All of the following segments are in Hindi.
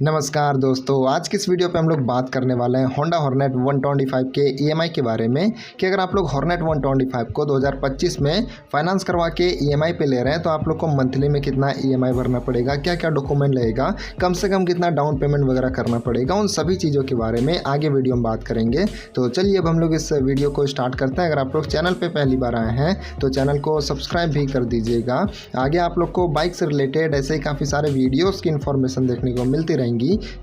नमस्कार दोस्तों, आज की इस वीडियो पे हम लोग बात करने वाले हैं होंडा हॉर्नेट 125 के ईएमआई के बारे में कि अगर आप लोग हॉर्नेट 125 को 2025 में फाइनेंस करवा के ईएमआई पे ले रहे हैं तो आप लोग को मंथली में कितना ईएमआई भरना पड़ेगा, क्या क्या डॉक्यूमेंट लगेगा, कम से कम कितना डाउन पेमेंट वगैरह करना पड़ेगा, उन सभी चीज़ों के बारे में आगे वीडियो में बात करेंगे। तो चलिए अब हम लोग इस वीडियो को स्टार्ट करते हैं। अगर आप लोग चैनल पर पहली बार आए हैं तो चैनल को सब्सक्राइब भी कर दीजिएगा। आगे आप लोग को बाइक से रिलेटेड ऐसे ही काफ़ी सारे वीडियोज़ की इन्फॉर्मेशन देखने को मिलती रहेंगी।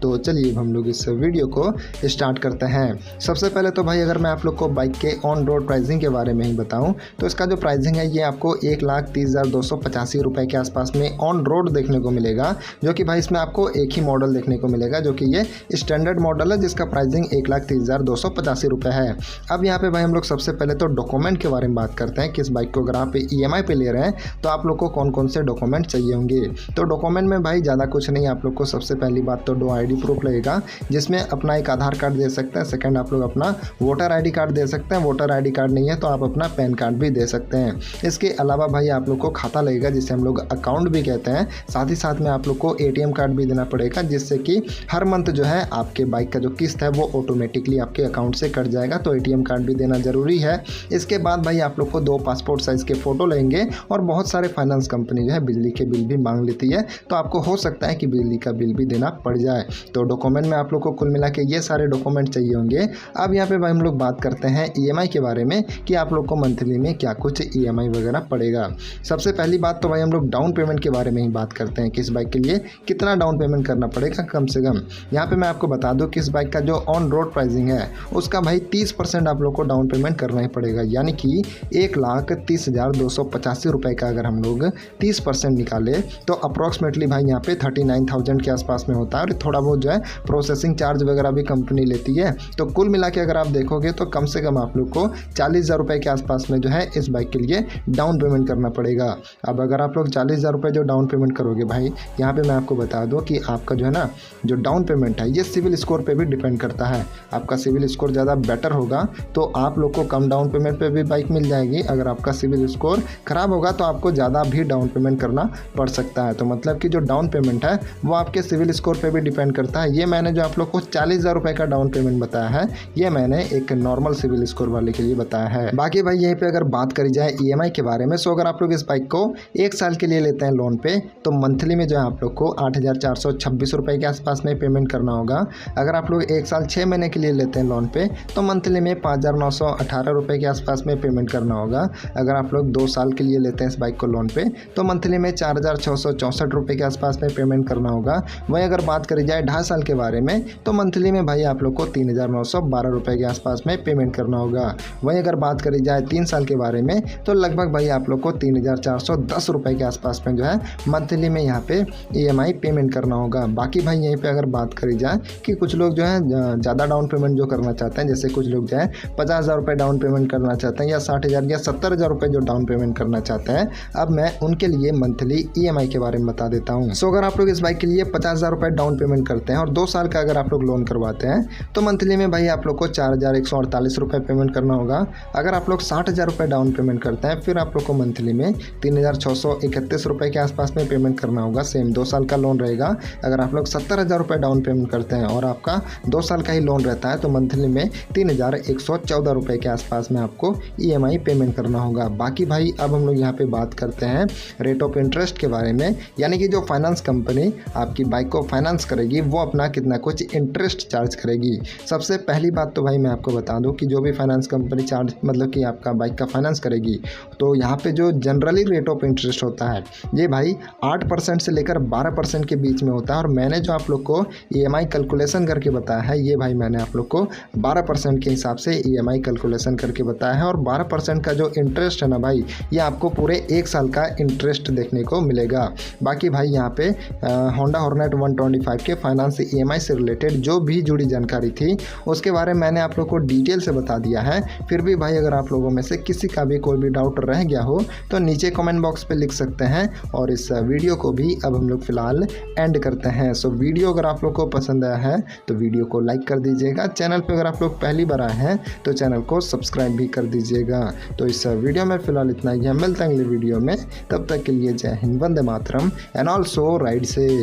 तो चलिए हम लोग इस वीडियो को स्टार्ट करते हैं। सबसे पहले तो भाई अगर मैं आप लोग को बाइक के ऑन रोड प्राइसिंग के बारे में ही बताऊं तो इसका जो प्राइसिंग है ये आपको 1,30,285 रुपये के आसपास में ऑन रोड देखने को मिलेगा, जो कि भाई इसमें आपको एक ही मॉडल देखने को मिलेगा जो कि ये स्टैंडर्ड मॉडल है जिसका प्राइसिंग 1,30,285 रुपये है। अब यहाँ पे भाई हम लोग सबसे पहले तो डॉक्यूमेंट के बारे में बात करते हैं कि इस बाइक को अगर आप EMI पे ले रहे हैं तो आप लोग को कौन कौन से डॉक्यूमेंट चाहिए होंगे। तो डॉक्यूमेंट में भाई ज़्यादा कुछ नहीं, आप लोग को सबसे पहली बात तो 2 ID प्रूफ लगेगा जिसमें अपना एक आधार कार्ड दे सकते हैं। सेकंड आप लोग अपना वोटर ID कार्ड दे सकते हैं, वोटर ID कार्ड नहीं है तो आप अपना पैन कार्ड भी दे सकते हैं। इसके अलावा भाई आप लोग को खाता लगेगा जिसे हम लोग अकाउंट भी कहते हैं। साथ ही साथ में आप लोग को ATM कार्ड भी देना पड़ेगा जिससे कि हर मंथ जो है आपके बाइक का जो किस्त है वो ऑटोमेटिकली आपके अकाउंट से कट जाएगा, तो ATM कार्ड भी देना ज़रूरी है। इसके बाद भाई आप लोग को 2 पासपोर्ट साइज़ के फ़ोटो लेंगे और बहुत सारे फाइनेंस कंपनी जो है बिजली के बिल भी मांग लेती है, तो आपको हो सकता है कि बिजली का बिल भी देना पड़ जाए। तो डॉक्यूमेंट में आप लोग को कुल मिला के ये सारे डॉक्यूमेंट चाहिए होंगे। अब यहाँ पे भाई हम लोग बात करते हैं EMI के बारे में कि आप लोग को मंथली में क्या कुछ EMI वगैरह पड़ेगा। सबसे पहली बात तो भाई हम लोग डाउन पेमेंट के बारे में ही बात करते हैं कि इस बाइक के लिए कितना डाउन पेमेंट करना पड़ेगा कम से कम। यहाँ पे मैं आपको बता दूँ कि इस बाइक का जो ऑन रोड प्राइसिंग है उसका भाई 30% आप लोग को डाउन पेमेंट करना ही पड़ेगा, यानी कि 1,30,285 रुपये का अगर हम लोग 30% निकाले तो अप्रॉक्सीमेटली भाई यहाँ पे 39,000 के आसपास में होता है। और थोड़ा बहुत जो है प्रोसेसिंग चार्ज वगैरह भी कंपनी लेती है, तो कुल मिला के अगर आप देखोगे तो कम से कम आप लोग को 40,000 रुपये के आसपास में जो है इस बाइक के लिए डाउन पेमेंट करना पड़ेगा। अब अगर आप लोग 40,000 रुपये जो डाउन पेमेंट करोगे भाई, यहाँ पे मैं आपको बता दूँ कि आपका जो है ना जो डाउन पेमेंट है ये सिविल स्कोर पे भी डिपेंड करता है। आपका सिविल स्कोर ज़्यादा बेटर होगा तो आप लोग को कम डाउन पेमेंट पे भी बाइक मिल जाएगी। अगर आपका सिविल स्कोर ख़राब होगा तो आपको ज़्यादा भी डाउन पेमेंट करना पड़ सकता है। तो मतलब कि जो डाउन पेमेंट है वो आपके सिविल स्कोर पे भी डिपेंड करता है। ये मैंने जो आप लोग को 40,000 रुपये का डाउन पेमेंट बताया है ये मैंने एक नॉर्मल सिविल स्कोर वाले के लिए बताया है। बाकी भाई यहीं पे अगर बात करी जाए EMI के बारे में, सो अगर आप लोग इस बाइक को 1 साल के लिए लेते हैं लोन पे तो मंथली में जो है आप लोग को 8,426 रुपये के आसपास में पेमेंट करना होगा। अगर आप लोग 1 साल 6 महीने के लिए लेते हैं लोन पे तो मंथली में 5,918 रुपये के आसपास में पेमेंट करना होगा। अगर आप लोग 2 साल के लिए लेते हैं इस बाइक को लोन पे तो मंथली में 4,664 रुपये के आसपास में पेमेंट करना होगा। वहीं अगर बात करी जाए 2.5 साल के बारे में तो मंथली में भाई आप लोग को 3,912 रुपये के आसपास में पेमेंट करना होगा। वहीं अगर बात करी जाए 3 साल के बारे में तो लगभग भाई आप लोग को 3,410 रुपये के आसपास में जो है मंथली में यहाँ पे EMI पेमेंट करना होगा। बाकी भाई यहीं पे अगर बात करी जाए कि कुछ लोग जो है ज़्यादा डाउन पेमेंट जो करना चाहते हैं, जैसे कुछ लोग जो है 50,000 रुपये डाउन पेमेंट करना चाहते हैं या 60,000 या 70,000 रुपये जो डाउन पेमेंट करना चाहते हैं, अब मैं उनके लिए मंथली EMI के बारे में बता देता हूँ। सो अगर आप लोग इस बाइक के लिए 50,000 रुपये डाउन पेमेंट करते हैं और 2 साल का अगर आप लोग लोन करवाते हैं तो मंथली में भाई आप लोग को 4,148 रुपये पेमेंट करना होगा। अगर आप लोग 60,000 रुपये डाउन पेमेंट करते हैं फिर आप लोग को मंथली में 3,631 रुपये के आसपास में पेमेंट करना होगा। सेम 2 साल का लोन रहेगा। अगर आप लोग 70,000 रुपये डाउन पेमेंट करते हैं और आपका 2 साल का ही लोन रहता है तो मंथली में 3,114 रुपये के आसपास में आपको EMI पेमेंट करना होगा। बाकी भाई अब हम लोग यहाँ पे बात करते हैं रेट ऑफ इंटरेस्ट के बारे में, यानी कि जो फाइनेंस कंपनी आपकी बाइक को फाइनेंस करेगी वो अपना कितना कुछ इंटरेस्ट चार्ज करेगी। सबसे पहली बात तो भाई मैं आपको बता दूं कि जो भी फाइनेंस कंपनी चार्ज मतलब कि आपका बाइक का फाइनेंस करेगी तो यहाँ पे जो जनरली रेट ऑफ इंटरेस्ट होता है ये भाई 8% से लेकर 12% के बीच में होता है। और मैंने जो आप लोग को EMI कैलकुलेशन करके बताया है ये भाई मैंने आप लोग को 12% के हिसाब से EMI कैलकुलेशन करके बताया है। और 12% का जो इंटरेस्ट है ना भाई ये आपको पूरे 1 साल का इंटरेस्ट देखने को मिलेगा। बाकी भाई यहाँ पे होंडा हॉर्नेट 125 के फाइनेंस EMI से रिलेटेड जो भी जुड़ी जानकारी थी उसके बारे में मैंने आप लोग को डिटेल से बता दिया है। फिर भी भाई अगर आप लोगों में से किसी का भी कोई भी डाउट रह गया हो तो नीचे कमेंट बॉक्स पे लिख सकते हैं। और इस वीडियो को भी अब हम लोग फिलहाल एंड करते हैं। सो वीडियो अगर आप लोग को पसंद आया है तो वीडियो को लाइक कर दीजिएगा। चैनल पे अगर आप लोग पहली बार आए हैं तो चैनल को सब्सक्राइब भी कर दीजिएगा। तो इस वीडियो में फिलहाल इतना ही है, मिलते हैं अगले वीडियो में। तब तक के लिए जय Hind, Vande Mataram and also ride safe.